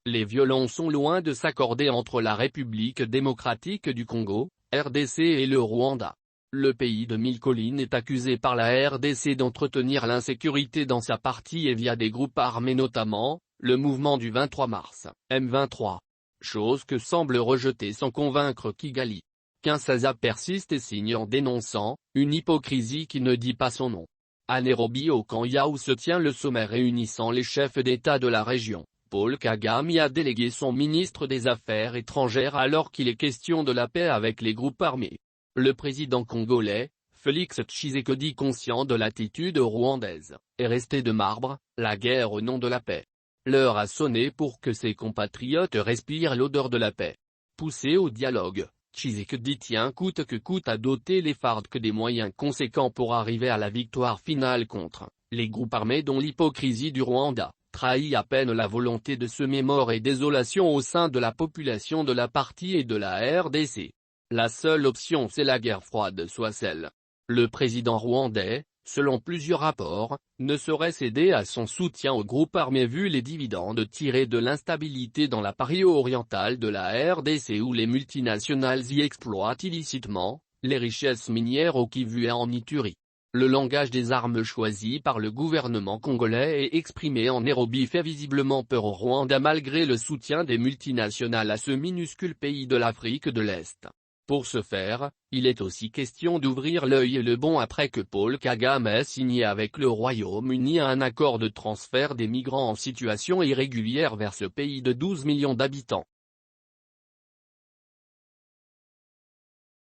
Les violons sont loin de s'accorder entre la République démocratique du Congo, RDC et le Rwanda. Le pays de 1000 collines est accusé par la RDC d'entretenir l'insécurité dans sa partie et via des groupes armés notamment, le mouvement du 23 mars, M23. Chose que semble rejeter sans convaincre Kigali. Kinshasa persiste et signe en dénonçant, une hypocrisie qui ne dit pas son nom. À Nairobi au Kenya où se tient le sommet réunissant les chefs d'État de la région, Paul Kagame y a délégué son ministre des Affaires étrangères alors qu'il est question de la paix avec les groupes armés. Le président congolais, Félix Tshisekedi conscient de l'attitude rwandaise, est resté de marbre, la guerre au nom de la paix. L'heure a sonné pour que ses compatriotes respirent l'odeur de la paix. Poussé au dialogue, Tshisekedi tient coûte que coûte à doter les FARDC des moyens conséquents pour arriver à la victoire finale contre les groupes armés dont l'hypocrisie du Rwanda trahit à peine la volonté de semer mort et désolation au sein de la population de la partie et de la RDC. La seule option c'est la guerre froide soit celle. Le président rwandais, selon plusieurs rapports, ne saurait céder à son soutien au groupe armé vu les dividendes tirés de l'instabilité dans la partie orientale de la RDC où les multinationales y exploitent illicitement, les richesses minières au Kivu et en Ituri. Le langage des armes choisi par le gouvernement congolais et exprimé en Nairobi fait visiblement peur au Rwanda malgré le soutien des multinationales à ce minuscule pays de l'Afrique de l'Est. Pour ce faire, il est aussi question d'ouvrir l'œil et le bon après que Paul Kagame ait signé avec le Royaume-Uni un accord de transfert des migrants en situation irrégulière vers ce pays de 12 millions d'habitants.